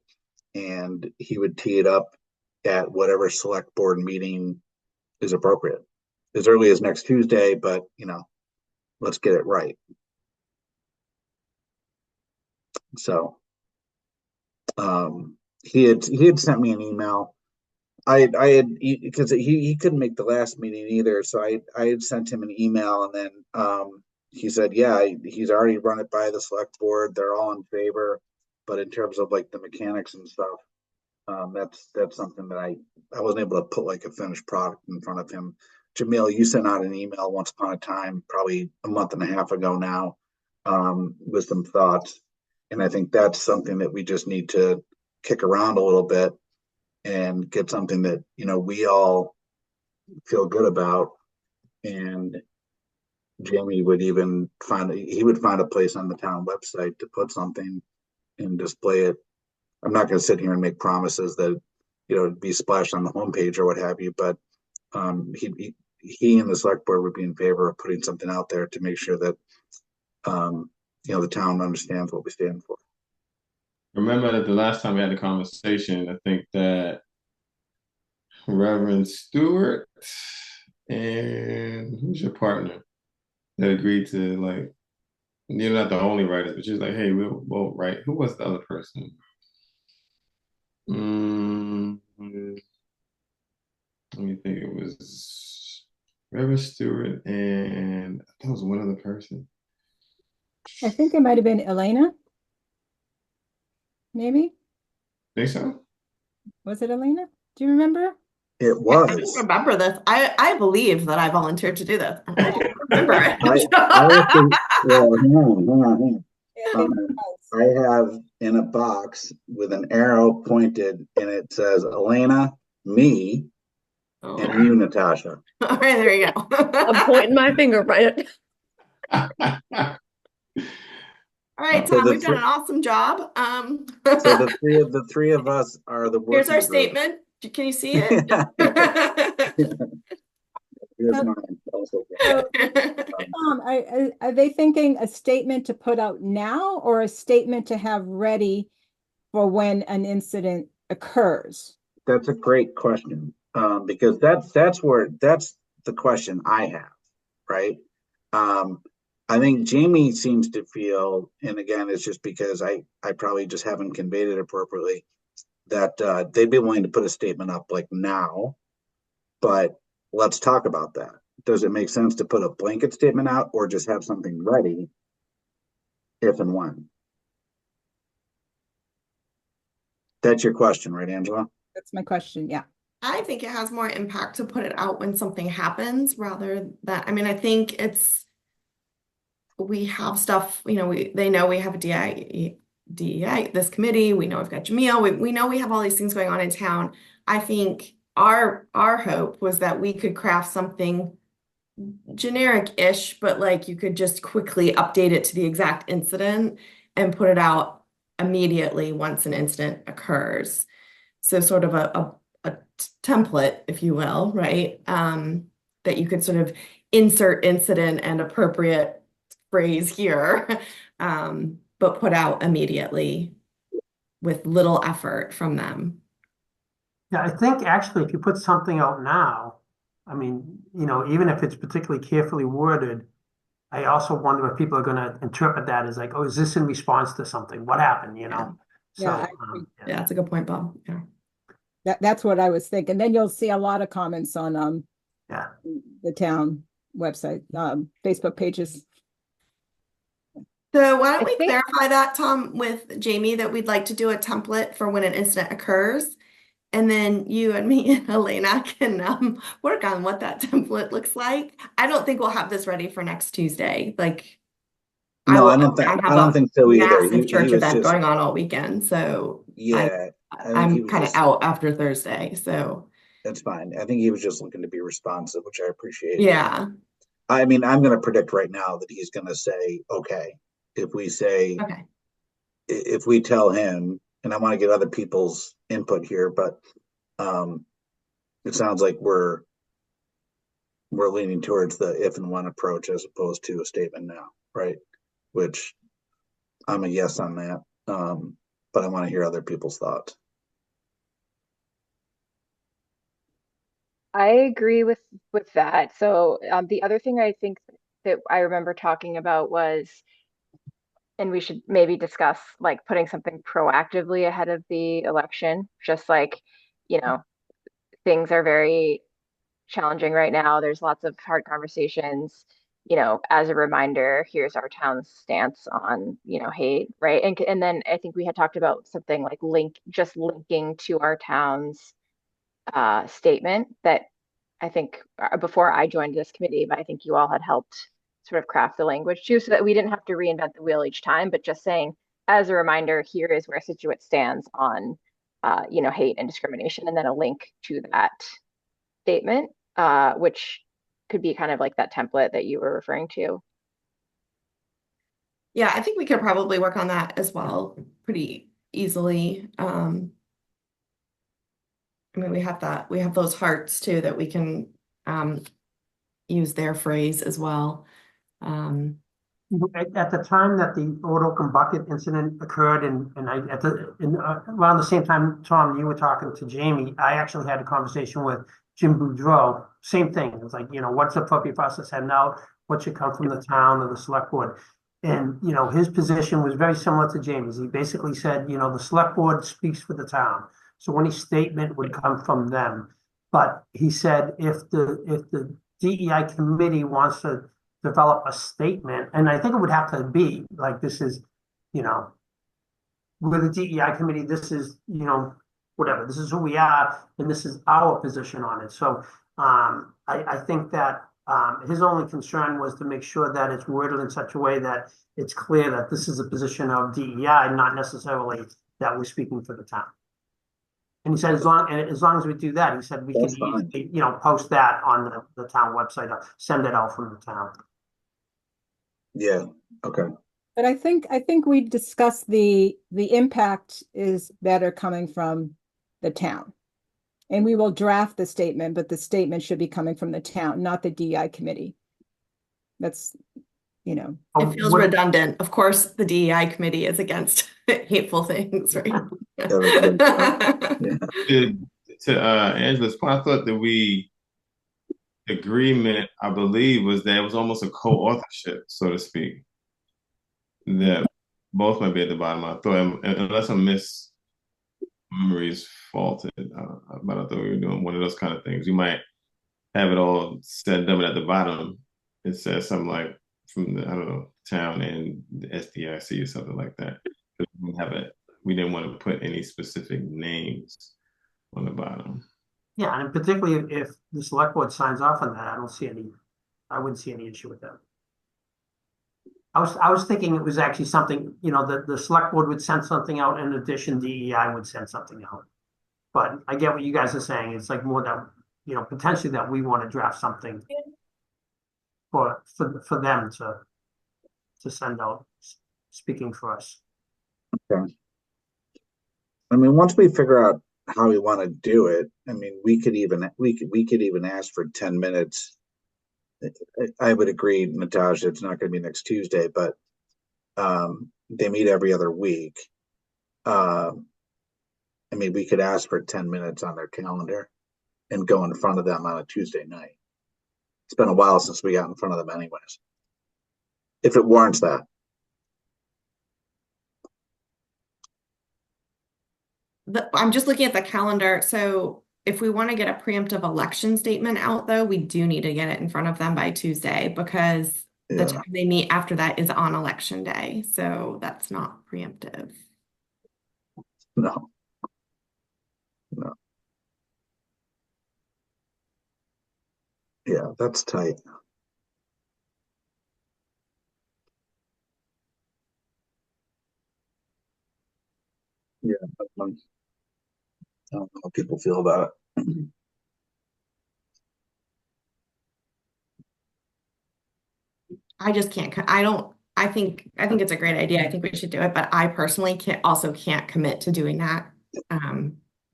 and he would tee it up at whatever select board meeting is appropriate, as early as next Tuesday, but let's get it right. So he had sent me an email. I had, because he couldn't make the last meeting either, so I had sent him an email, and then he said, yeah, he's already run it by the select board. They're all in favor, but in terms of like the mechanics and stuff, that's something that I wasn't able to put like a finished product in front of him. Jamil, you sent out an email once upon a time, probably a month and a half ago now, with some thoughts. And I think that's something that we just need to kick around a little bit and get something that, we all feel good about. And Jamie would even find a place on the town website to put something and display it. I'm not going to sit here and make promises that, it'd be splashed on the homepage or what have you, but he and the select board would be in favor of putting something out there to make sure that, the town understands what we stand for. Remember that the last time we had a conversation, I think that Reverend Stewart and who's your partner that agreed to, like, you're not the only writers, but you're like, hey, we'll write. Who was the other person? Let me think. It was Reverend Stewart and I thought it was one other person. I think it might have been Elena. maybe? Think so? Was it Elena? Do you remember? It I don't was. remember this. I believe that I volunteered to do this. I don't remember it. I actually, well, hang on. Yeah, I think it Um, was. I have in a box with an arrow pointed, and it says Elena, me, Oh. and you, Natasha. All right, there you go. I'm pointing my finger right at. All right, So Tom, the we've done three, an awesome job. so the three of us are the Here's working our group. statement. Can you see it? Here's mine. Also. So, are they thinking a statement to put out now or a statement to have ready for when an incident occurs? That's a great question, because that's the question I have, right? I think Jamie seems to feel, and again, it's just because I probably just haven't conveyed it appropriately, that they'd be willing to put a statement up like now, but let's talk about that. Does it make sense to put a blanket statement out or just have something ready if and when? That's your question, right, Angela? That's my question. Yeah. I think it has more impact to put it out when something happens rather than, I mean, I think we have stuff, they know we have a DEI, this committee, we know we've got Jamil, we know we have all these things going on in town. I think our hope was that we could craft something generic-ish, but like you could just quickly update it to the exact incident and put it out immediately once an incident occurs. So sort of a template, if you will, right? That you could sort of insert incident and appropriate phrase here, but put out immediately with little effort from them. Yeah, I think actually if you put something out now, I mean, even if it's particularly carefully worded, I also wonder if people are going to interpret that as like, oh, is this in response to something? What happened, Yeah. So, Yeah, I agree. Yeah, that's a good point, Bob. Yeah. That's what I was thinking. Then you'll see a lot of comments on yeah. the town website, Facebook pages. So why don't I we think- clarify that, Tom, with Jamie, that we'd like to do a template for when an incident occurs. And then you and me and Elena can work on what that template looks like. I don't think we'll have this ready for next Tuesday. Like, No, I have don't a think so either. massive church was event just, going on all weekend, so yeah, I think he I'm was kind of just, out after Thursday. So that's fine. I think he was just looking to be responsive, which I appreciate. yeah, I mean, I'm going to predict right now that he's going to say, okay, if we say, okay. if we tell him, and I want to get other people's input here, but it sounds like we're leaning towards the if and when approach as opposed to a statement now, right? Which I'm a yes on that, but I want to hear other people's thoughts. I agree with that. So the other thing I think that I remember talking about was, and we should maybe discuss like putting something proactively ahead of the election, just like, things are very challenging right now. There's lots of hard conversations. As a reminder, here's our town's stance on, hate, right? And then I think we had talked about something like linking to our town's statement that I think before I joined this committee, but I think you all had helped sort of craft the language too, so that we didn't have to reinvent the wheel each time, but just saying, as a reminder, here is where Scituate stands on, hate and discrimination, and then a link to that statement, which could be kind of like that template that you were referring to. Yeah, I think we could probably work on that as well pretty easily. I mean, we have those hearts too that we can use their phrase as well. At the time that the Old Oakham bucket incident occurred, and around the same time, Tom, you were talking to Jamie, I actually had a conversation with Jim Boudreau. Same thing. It was like, what's appropriate for us to send out? What should come from the town or the select board? And, his position was very similar to Jamie's. He basically said, the select board speaks for the town. So any statement would come from them. But he said, if the DEI committee wants to develop a statement, and I think it would have to be like, this is with the DEI committee, this is, whatever, this is who we are, and this is our position on it. So I think that his only concern was to make sure that it's worded in such a way that it's clear that this is a position of DEI, not necessarily that we're speaking for the town. And he said, as long as we do that, he said we can That's fine. easily, post that on the town website, or send it out from the town. Yeah, okay. But I think we discussed the impact is better coming from the town. And we will draft the statement, but the statement should be coming from the town, not the DEI committee. That's, It feels redundant. Of course, the DEI committee is against hateful things, right? Yeah. To Angela's point, I thought that agreement, I believe, was that it was almost a co-authorship, so to speak. That both might be at the bottom. I thought, unless I miss memories faulted, but I thought we were doing one of those kind of things. You might have it all said and done, but at the bottom it says something like from the, I don't know, town and the SDIC or something like that. We didn't want to put any specific names on the bottom. Yeah, and particularly if the select board signs off on that, I wouldn't see any issue with that. I was thinking it was actually something, the select board would send something out in addition, DEI would send something out. But I get what you guys are saying. It's like more that, potentially that we want to draft something for them to send out, speaking for us. Okay. I mean, once we figure out how we want to do it, I mean, we could even ask for 10 minutes. I would agree, Natasha, it's not going to be next Tuesday, but they meet every other week. I mean, we could ask for 10 minutes on their calendar and go in front of them on a Tuesday night. It's been a while since we got in front of them anyways. If it warrants that. I'm just looking at the calendar. So if we want to get a preemptive election statement out, though, we do need to get it in front of them by Tuesday, because the time they meet after that is on election day. So that's not preemptive. No. Yeah, that's tight. Yeah, I don't know how people feel about it. I just can't. I think it's a great idea. I think we should do it, but I personally can't commit to doing that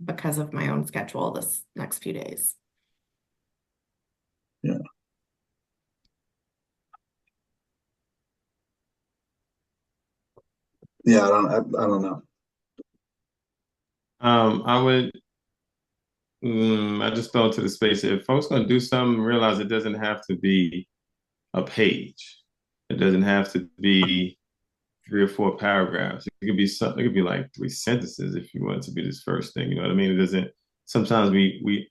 because of my own schedule this next few days. Yeah. Yeah, I don't know. I just throw into the space. If folks gonna do something, realize it doesn't have to be a page. It doesn't have to be 3 or 4 paragraphs. It could be something. It could be like 3 sentences if you want it to be this first thing. You know what I mean? It doesn't. Sometimes we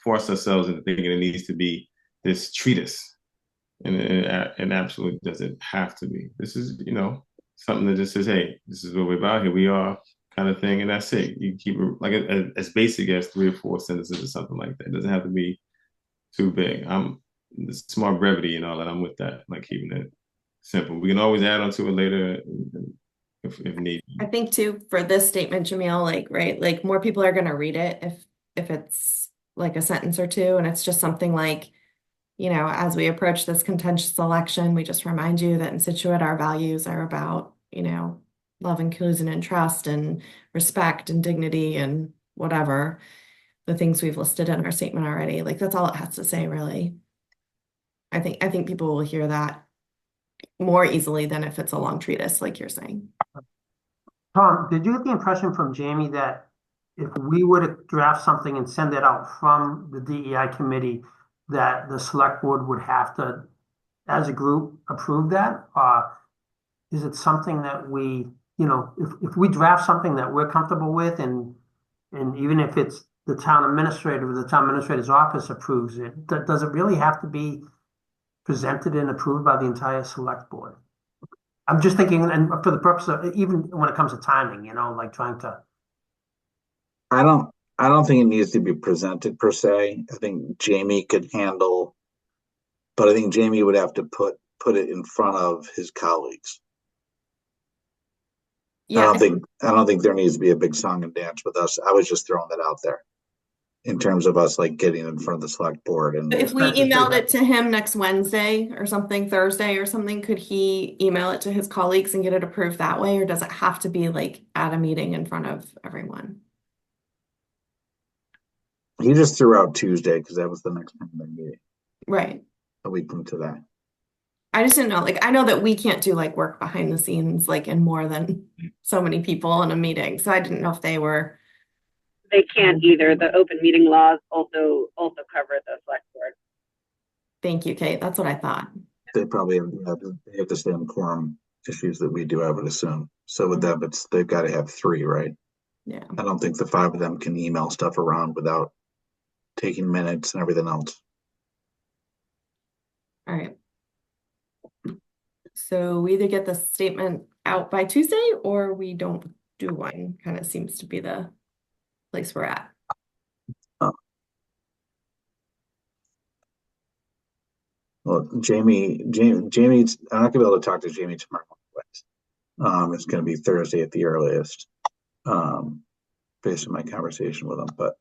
force ourselves into thinking it needs to be this treatise, and it absolutely doesn't have to be. This is something that just says, hey, this is what we're about. Here we are, kind of thing, and that's it. You keep it like as basic as 3 or 4 sentences or something like that. It doesn't have to be too big. Smart brevity and all that. I'm with that, like keeping it simple. We can always add on to it later if needed. I think too, for this statement, Jamil, right, more people are going to read it if it's like a sentence or two, and it's just something like, as we approach this contentious election, we just remind you that in Scituate, our values are about, love, inclusion, and trust, and respect, and dignity, and whatever the things we've listed in our statement already. Like, that's all it has to say, really. I think people will hear that more easily than if it's a long treatise, like you're saying. Tom, did you get the impression from Jamie that if we were to draft something and send it out from the DEI committee, that the select board would have to, as a group, approve that? Is it something that we, if we draft something that we're comfortable with, and even if it's the town administrator or the town administrator's office approves it, does it really have to be presented and approved by the entire select board? I'm just thinking, and for the purpose of, even when it comes to timing, like trying to. I don't think it needs to be presented per se. I think Jamie could handle, but I think Jamie would have to put it in front of his colleagues. Yeah, I don't think there needs to be a big song and dance with us. I was just throwing that out there in terms of us like getting in front of the select board and if we emailed it to him next Wednesday or something, Thursday or something, could he email it to his colleagues and get it approved that way? Or does it have to be like at a meeting in front of everyone? he just threw out Tuesday because that was the next time they meeting, Right. a week from today. I just didn't know, like, I know that we can't do like work behind the scenes, like in more than so many people in a meeting. So I didn't know if they were. They can't either. The open meeting laws also cover the select board. Thank you, Kate. That's what I thought. They probably have the same quorum issues that we do, I would assume. So with them, they've got to have three, right? Yeah. I don't think the five of them can email stuff around without taking minutes and everything else. All right. So we either get the statement out by Tuesday or we don't do one, kind of seems to be the place we're at. Well, Jamie's, I'm not gonna be able to talk to Jamie tomorrow. It's gonna be Thursday at the earliest, based on my conversation with him, but,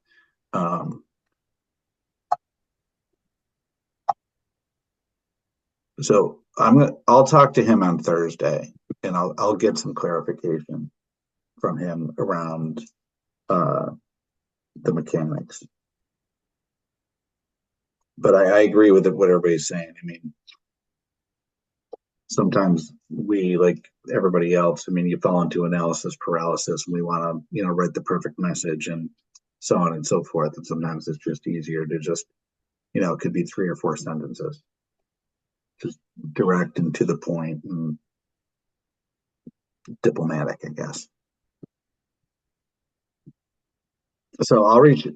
so I'll talk to him on Thursday and I'll get some clarification from him around, the mechanics. But I agree with what everybody's saying. I mean, sometimes we, like everybody else, I mean, you fall into analysis paralysis and we want to, write the perfect message and so on and so forth. And sometimes it's just easier to just, it could be 3 or 4 sentences, just direct and to the point and diplomatic, I guess. So I'll reach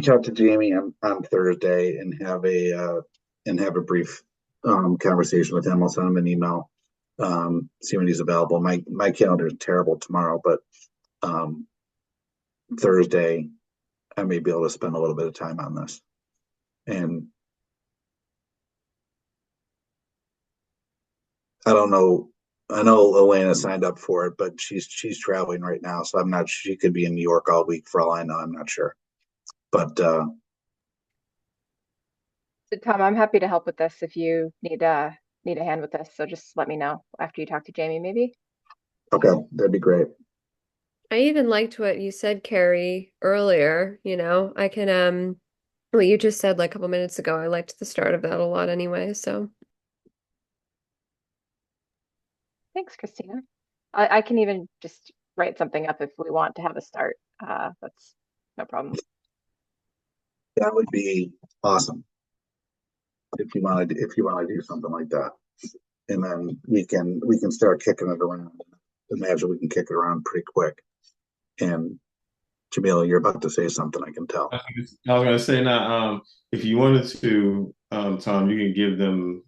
out to Jamie on Thursday and have a brief conversation with him. I'll send him an email, see when he's available. My calendar is terrible tomorrow, but Thursday I may be able to spend a little bit of time on this. And I don't know. I know Elena signed up for it, but she's traveling right now, so I'm not. She could be in New York all week for all I know. I'm not sure. But So Tom, I'm happy to help with this if you need a hand with this. So just let me know after you talk to Jamie, maybe. okay, that'd be great. I even liked what you said, Carrie, earlier. I can what you just said like a couple minutes ago. I liked the start of that a lot anyway, so. Thanks, Christina. I can even just write something up if we want to have a start. That's no problem. That would be awesome if you want to do something like that, and then we can start kicking it around. Imagine we can kick it around pretty quick. And Jamila, you're about to say something, I can tell. I was gonna say now, if you wanted to, Tom, you can give them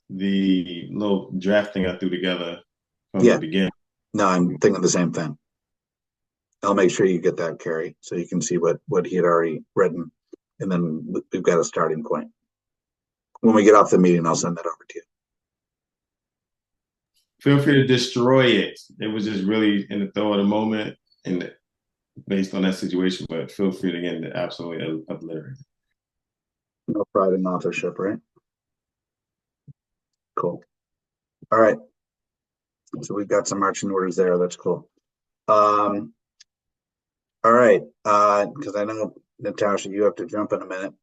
the little draft thing I threw together from the beginning. No, I'm thinking the same thing. I'll make sure you get that, Carrie, so you can see what he had already written, and then we've got a starting point. When we get off the meeting, I'll send that over to you. Feel free to destroy it. It was just really in the throw of the moment and based on that situation, but feel free to, again, to absolutely obliterate it. No pride in authorship, right? Cool. All right. So we've got some marching orders there. That's cool. All right. Because I know, Natasha, you have to jump in a minute.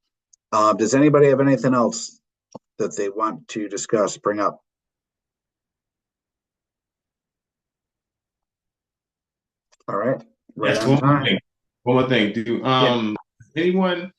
Does anybody have anything else that they want to discuss, bring up? All right. Right Yes, on time. one more thing. Do anyone,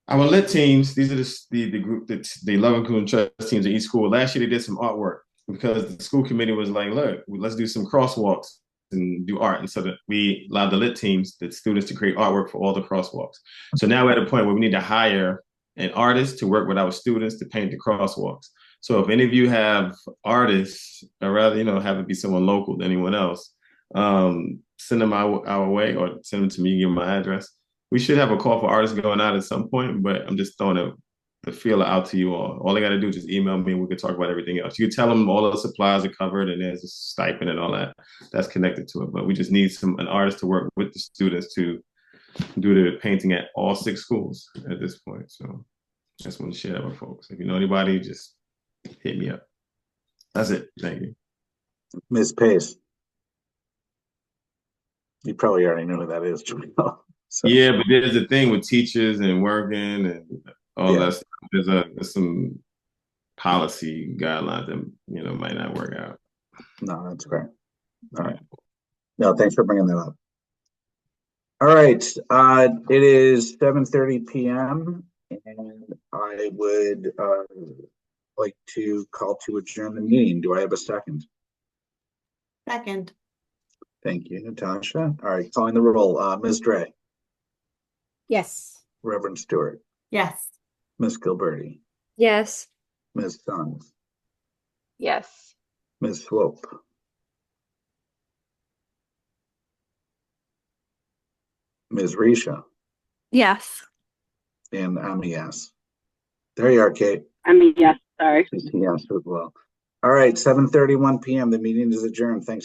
our lit teams, these are the group that the 11 Coon Trust teams at each school. Last year they did some artwork because the school committee was like, look, let's do some crosswalks and do art. And so that we allowed the lit teams, the students, to create artwork for all the crosswalks. So now we're at a point where we need to hire an artist to work with our students to paint the crosswalks. So if any of you have artists, or rather, have it be someone local to anyone else, send them our way or send them to me, give them my address. We should have a call for artists going out at some point, but I'm just throwing the feeler out to you all. All they got to do is just email me and we can talk about everything else. You can tell them all the supplies are covered and there's a stipend and all that that's connected to it. But we just need an artist to work with the students to do the painting at all 6 schools at this point. So just want to share that with folks. If you know anybody, just hit me up. That's it. Thank you. Ms. Pace. You probably already know who that is, Jamil. So, Yeah, but there's a thing with teachers and working and all Yeah. that stuff. There's some policy guidelines that might not work out. no, that's great. All right. No, thanks for bringing that up. All right. It is 7:30 p.m. and I would like to call to adjourn the meeting. Do I have a second? Second. Thank you, Natasha. All right, calling the roll. Ms. Dre, Yes. Reverend Stewart, Yes. Ms. Gilberti, Yes. Ms. Sons, Yes. Ms. Swope, Ms. Risha, Yes. and I'm a yes. There you are, Kate. I mean, yes, sorry. She's a yes as well. All right, 7:31 p.m. The meeting is adjourned. Thanks, everyone.